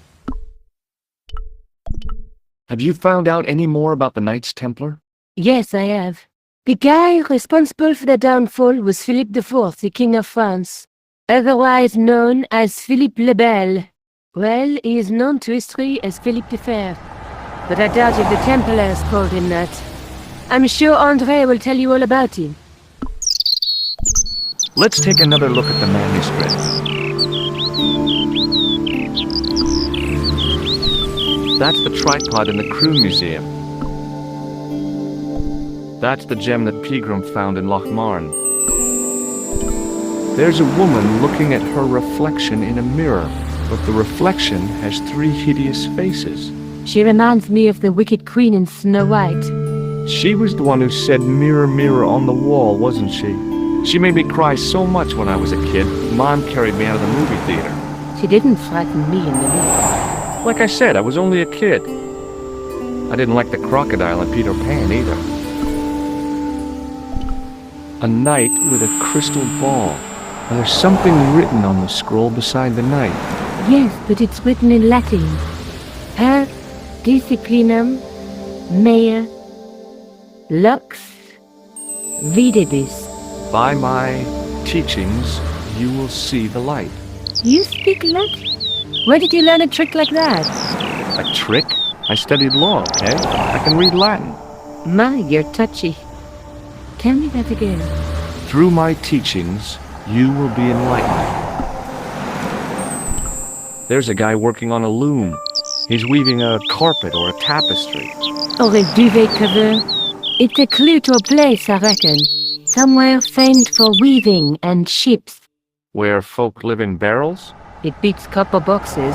Have you found out any more about the Knights Templar? Yes, I have. The guy responsible for the downfall was Philippe IV, the King of France, otherwise known as Philippe le Bel. Well, he is known to history as Philippe the Fair, but I doubt if the Templars called him that. I'm sure André will tell you all about him. Let's take another look at the manuscript. That's the tripod in the crew museum. That's the gem that Pegram found in Lochmarn. There's a woman looking at her reflection in a mirror, but the reflection has 3 hideous faces. She reminds me of the Wicked Queen in Snow White. She was the one who said mirror, mirror on the wall, wasn't she? She made me cry so much when I was a kid, Mom carried me out of the movie theater. She didn't frighten me in the least. Like I said, I was only a kid. I didn't like the crocodile in Peter Pan either. A knight with a crystal ball. And there's something written on the scroll beside the knight. Yes, but it's written in Latin. Per disciplinam mea lux videbis. By my teachings, you will see the light. You speak Latin? Where did you learn a trick like that? A trick? I studied law, okay? I can read Latin. My, you're touchy. Tell me that again. Through my teachings, you will be enlightened. There's a guy working on a loom. He's weaving a carpet or a tapestry. Or a duvet cover. It's a clue to a place, I reckon. Somewhere famed for weaving and ships. Where folk live in barrels? It beats copper boxes.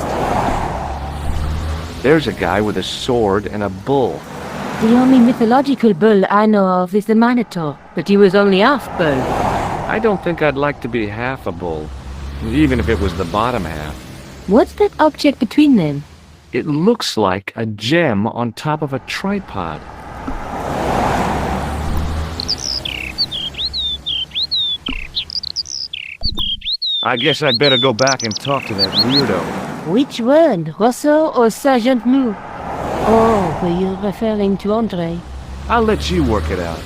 There's a guy with a sword and a bull. The only mythological bull I know of is the Minotaur, but he was only half bull. I don't think I'd like to be half a bull, even if it was the bottom half. What's that object between them? It looks like a gem on top of a tripod. I guess I'd better go back and talk to that weirdo. Which one, Rousseau or Sergeant Mou? Oh, were you referring to André? I'll let you work it out.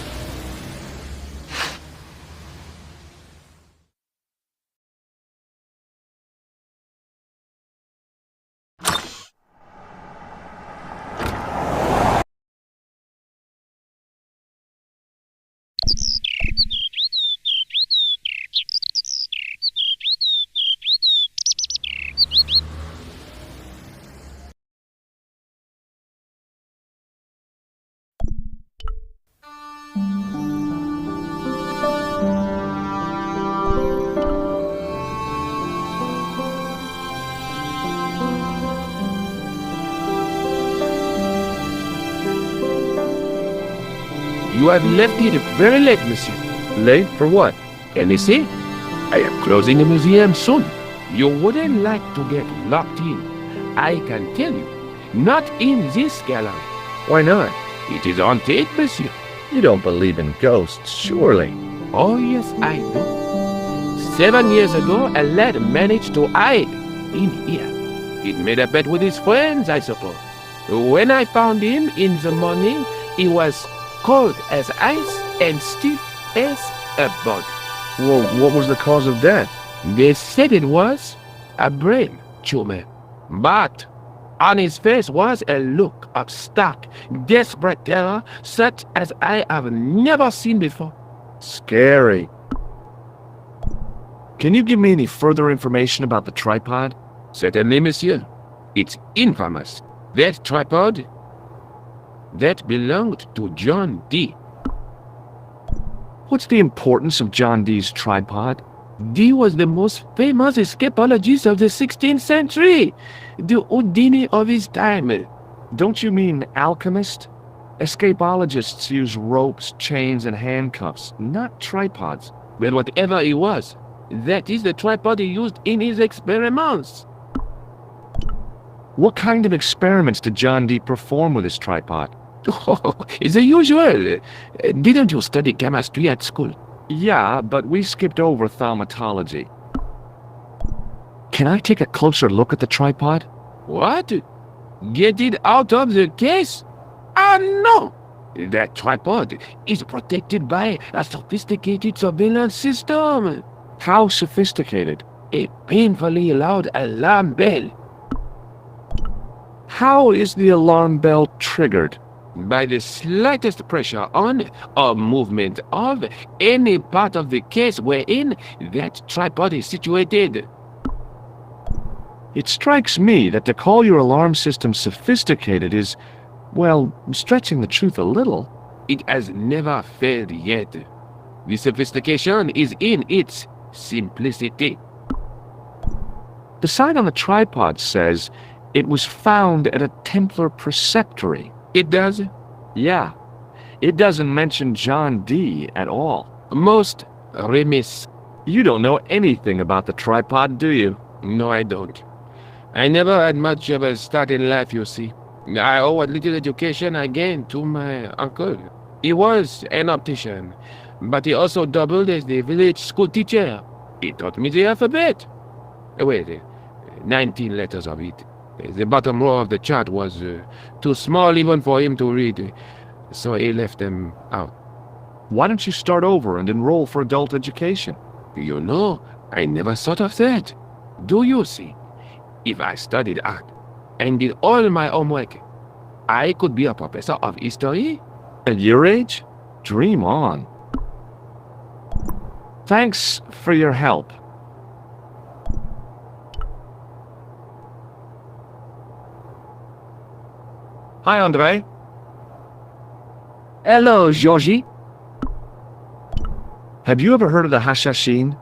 You have left here very late, monsieur. Late for what? Can you see? I am closing the museum soon. You wouldn't like to get locked in. I can tell you. Not in this gallery. Why not? It is haunted, monsieur. You don't believe in ghosts, surely. Oh, yes, I do. 7 years ago, a lad managed to hide in here. He'd made a bet with his friends, I suppose. When I found him in the morning, he was cold as ice and stiff as a bug. Well, what was the cause of death? They said it was a brain tumor, but on his face was a look of stark, desperate terror such as I have never seen before. Scary. Can you give me any further information about the tripod? Certainly, monsieur. It's infamous. That tripod, that belonged to John Dee. What's the importance of John Dee's tripod? Dee was the most famous escapologist of the 16th century, the Houdini of his time. Don't you mean alchemist? Escapologists use ropes, chains, and handcuffs, not tripods. Well, whatever he was, that is the tripod he used in his experiments. What kind of experiments did John Dee perform with his tripod? Oh, the usual. Didn't you study chemistry at school? Yeah, but we skipped over thaumatology. Can I take a closer look at the tripod? What? Get it out of the case? Ah, no! That tripod is protected by a sophisticated surveillance system. How sophisticated? A painfully loud alarm bell. How is the alarm bell triggered? By the slightest pressure on or movement of any part of the case wherein that tripod is situated. It strikes me that to call your alarm system sophisticated is, well, stretching the truth a little. It has never failed yet. The sophistication is in its simplicity. The sign on the tripod says it was found at a Templar preceptory. It does? Yeah. It doesn't mention John Dee at all. Most remiss. You don't know anything about the tripod, do you? No, I don't. I never had much of a start in life, you see. I owe what little education I gained to my uncle. He was an optician, but he also doubled as the village school teacher. He taught me the alphabet. Wait, 19 letters of it. The bottom row of the chart was too small even for him to read, so he left them out. Why don't you start over and enroll for adult education? You know, I never thought of that. Do you see? If I studied art and did all my homework, I could be a professor of history. At your age? Dream on. Thanks for your help. Hi, Andre. Hello, Georgie. Have you ever heard of the Hashashin?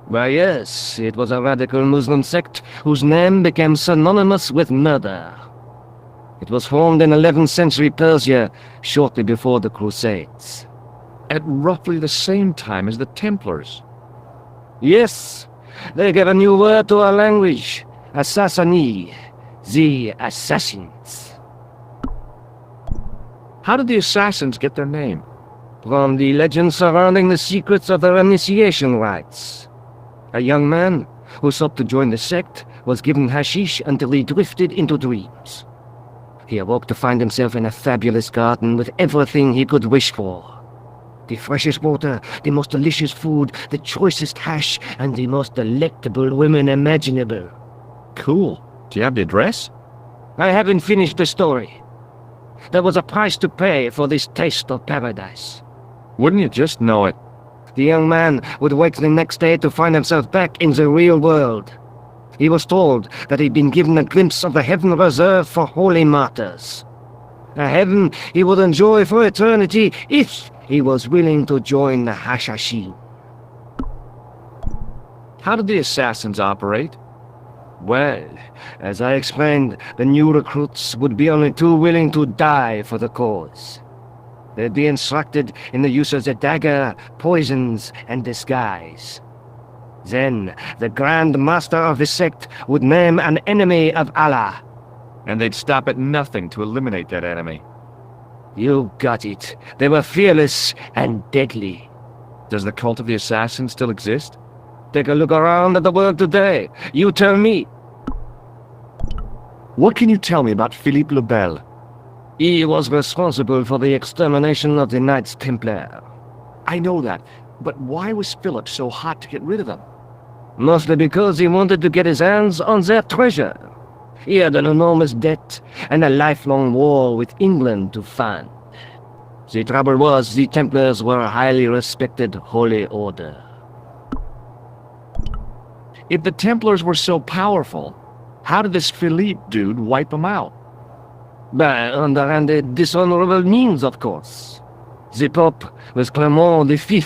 Why, yes, it was a radical Muslim sect whose name became synonymous with murder. It was formed in 11th century Persia, shortly before the Crusades. At roughly the same time as the Templars. Yes, they gave a new word to our language, Assassini, the assassins. How did the assassins get their name? From the legend surrounding the secrets of their initiation rites. A young man who sought to join the sect was given hashish until he drifted into dreams. He awoke to find himself in a fabulous garden with everything he could wish for. The freshest water, the most delicious food, the choicest hash, and the most delectable women imaginable. Cool. Do you have the address? I haven't finished the story. There was a price to pay for this taste of paradise. Wouldn't you just know it? The young man would wake the next day to find himself back in the real world. He was told that he'd been given a glimpse of the heaven reserved for holy martyrs. A heaven he would enjoy for eternity if he was willing to join the Hashashin. How did the assassins operate? Well, as I explained, the new recruits would be only too willing to die for the cause. They'd be instructed in the use of the dagger, poisons, and disguise. Then, the Grand Master of the sect would name an enemy of Allah. And they'd stop at nothing to eliminate that enemy. You got it. They were fearless and deadly. Does the cult of the assassins still exist? Take a look around at the world today. You tell me. What can you tell me about Philippe le Bel? He was responsible for the extermination of the Knights Templar. I know that, but why was Philip so hot to get rid of them? mostly because he wanted to get his hands on their treasure. He had an enormous debt and a lifelong war with England to fund. The trouble was, the Templars were a highly respected holy order. If the Templars were so powerful, how did this Philippe dude wipe them out? By underhanded, dishonorable means, of course. The Pope was Clement V,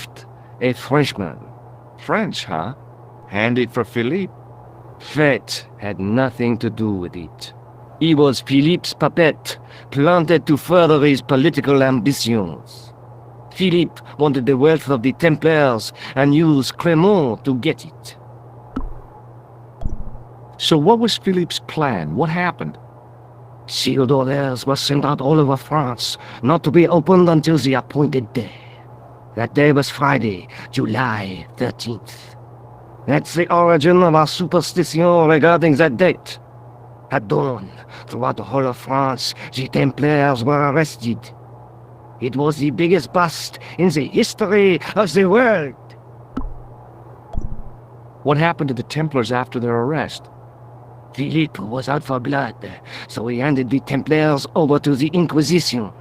a Frenchman. French, huh? Handy for Philippe. Fate had nothing to do with it. He was Philippe's puppet, planted to further his political ambitions. Philippe wanted the wealth of the Templars and used Clement to get it. So what was Philippe's plan? What happened? Sealed orders were sent out all over France, not to be opened until the appointed day. That day was Friday, July 13th. That's the origin of our superstition regarding that date. At dawn, throughout the whole of France, the Templars were arrested. It was the biggest bust in the history of the world. What happened to the Templars after their arrest? Philippe was out for blood, so he handed the Templars over to the Inquisition.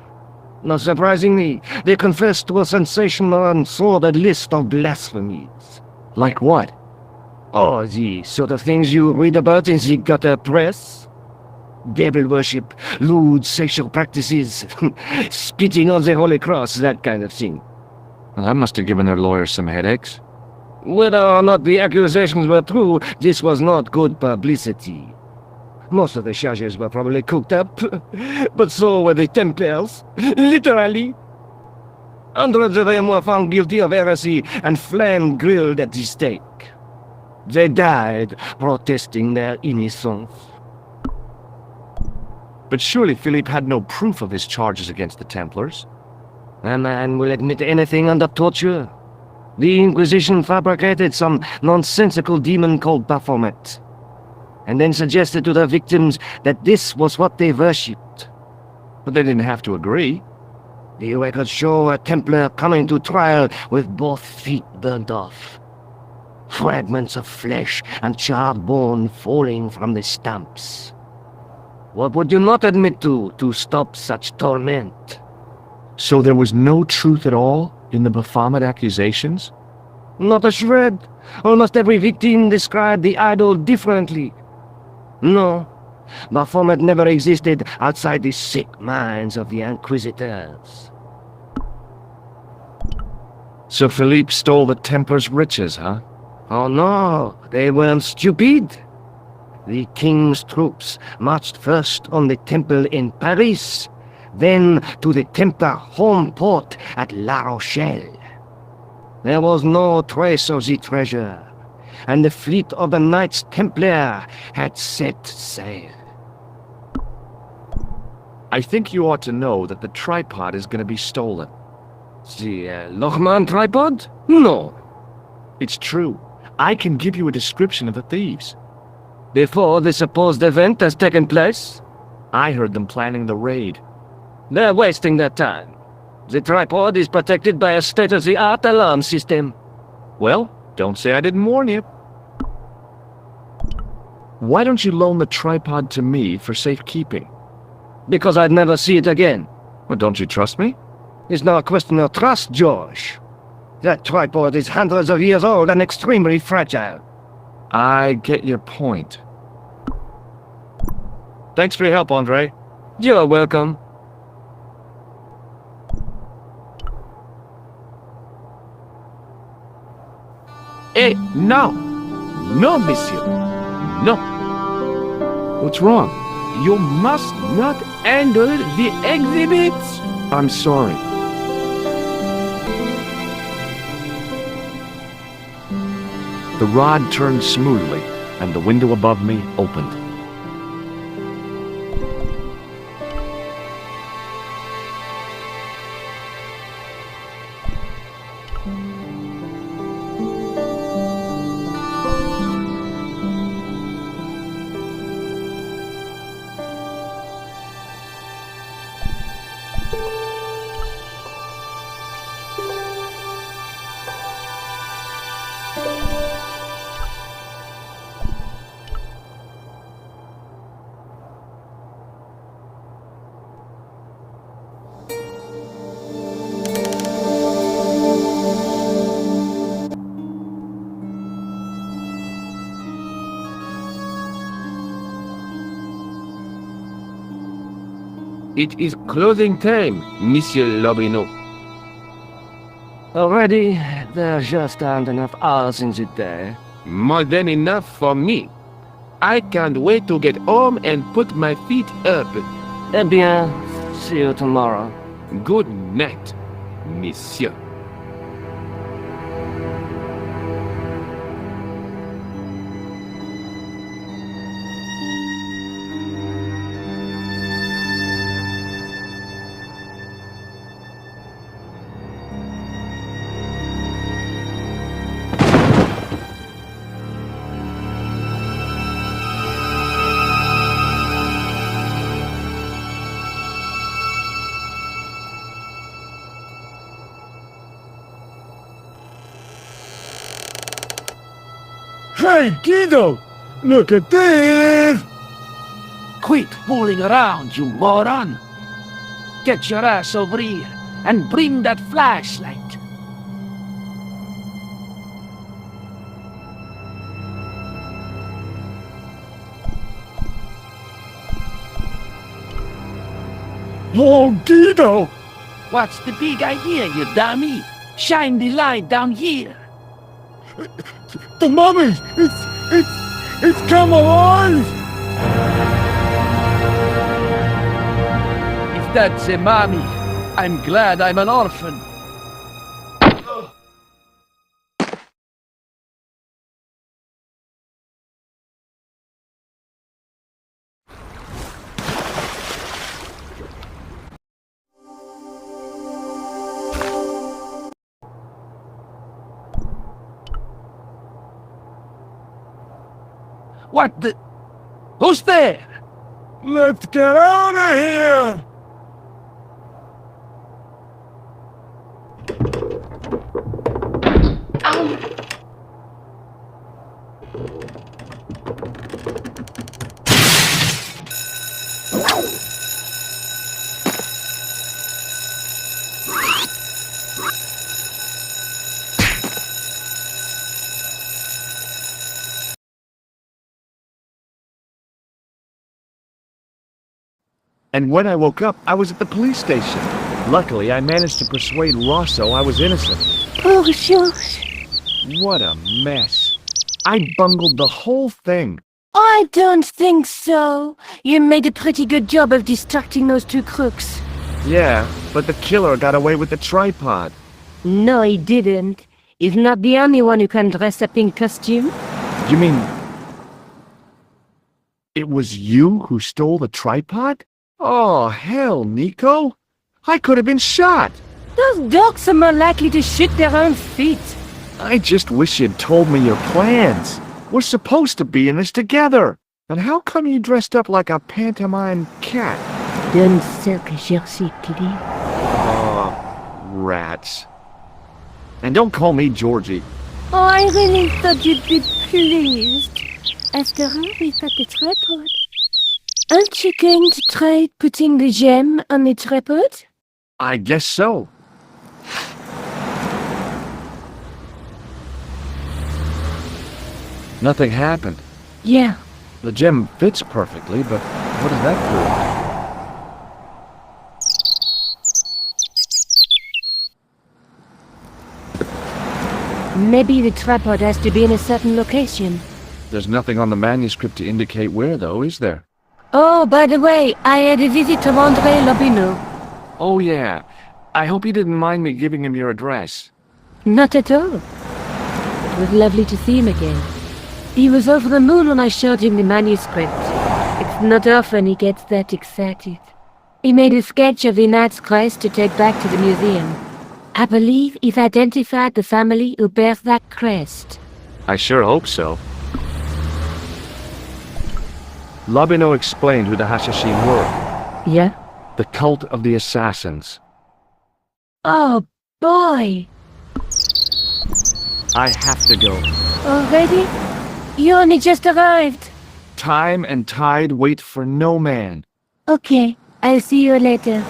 Not surprisingly, they confessed to a sensational and sordid list of blasphemies. Like what? Oh, the sort of things you read about in the gutter press. Devil worship, lewd sexual practices, spitting on the Holy Cross, that kind of thing. Well, that must have given their lawyers some headaches. Whether or not the accusations were true, this was not good publicity. Most of the charges were probably cooked up, but so were the Templars, literally. Hundreds of them were found guilty of heresy and flame-grilled at the stake. They died protesting their innocence. But surely Philippe had no proof of his charges against the Templars. A man will admit anything under torture. The Inquisition fabricated some nonsensical demon called Baphomet, and then suggested to their victims that this was what they worshipped. But they didn't have to agree. The records show a Templar coming to trial with both feet burnt off. Fragments of flesh and charred bone falling from the stumps. What would you not admit to stop such torment? So there was no truth at all in the Baphomet accusations? Not a shred. Almost every victim described the idol differently. No, Baphomet never existed outside the sick minds of the Inquisitors. So Philippe stole the Templars' riches, huh? Oh no, they weren't stupid. The king's troops marched first on the temple in Paris, then to the Templar home port at La Rochelle. There was no trace of the treasure, and the fleet of the Knights Templar had set sail. I think you ought to know that the tripod is going to be stolen. The Lochman tripod? No. It's true. I can give you a description of the thieves. Before the supposed event has taken place? I heard them planning the raid. They're wasting their time. The tripod is protected by a state-of-the-art alarm system. Well, don't say I didn't warn you. Why don't you loan the tripod to me for safekeeping? Because I'd never see it again. Well, don't you trust me? It's not a question of trust, George. That tripod is hundreds of years old and extremely fragile. I get your point. Thanks for your help, Andre. You're welcome. Hey, no! No, monsieur! No! What's wrong? You must not handle the exhibits. I'm sorry. The rod turned smoothly, and the window above me opened. It is closing time, Monsieur Lobino. Already, there just aren't enough hours in the day. More than enough for me. I can't wait to get home and put my feet up. Eh bien, see you tomorrow. Good night, Monsieur. Hey, Guido! Look at this! Quit fooling around, you moron! Get your ass over here and bring that flashlight. Oh, Guido! What's the big idea, you dummy? Shine the light down here. The mummy! It's come alive! If that's a mommy, I'm glad I'm an orphan. What the? Who's there? Let's get out of here! And when I woke up, I was at the police station. Luckily, I managed to persuade Rosso I was innocent. Poor George. What a mess. I bungled the whole thing. I don't think so. You made a pretty good job of distracting those two crooks. Yeah, but the killer got away with the tripod. No, he didn't. He's not the only one who can dress up in costume. You mean... it was you who stole the tripod? Oh, hell, Nico. I could have been shot. Those dogs are more likely to shoot their own feet. I just wish you'd told me your plans. We're supposed to be in this together. And how come you dressed up like a pantomime cat? Don't suck, Jersey kitty. Oh, rats. And don't call me Georgie. Oh, I really thought you'd be pleased. After all, we thought the tripod. Aren't you going to try putting the gem on the tripod? I guess so. Nothing happened. Yeah. The gem fits perfectly, but what does that prove? Maybe the tripod has to be in a certain location. There's nothing on the manuscript to indicate where, though, is there? Oh, by the way, I had a visit from Andre Lobino. Oh, yeah. I hope you didn't mind me giving him your address. Not at all. It was lovely to see him again. He was over the moon when I showed him the manuscript. It's not often he gets that excited. He made a sketch of the Knight's crest to take back to the museum. I believe he's identified the family who bears that crest. I sure hope so. Lobino explained who the Hashashin were. Yeah? The cult of the assassins. Oh, boy! I have to go. Already? You only just arrived. Time and tide wait for no man. Okay, I'll see you later.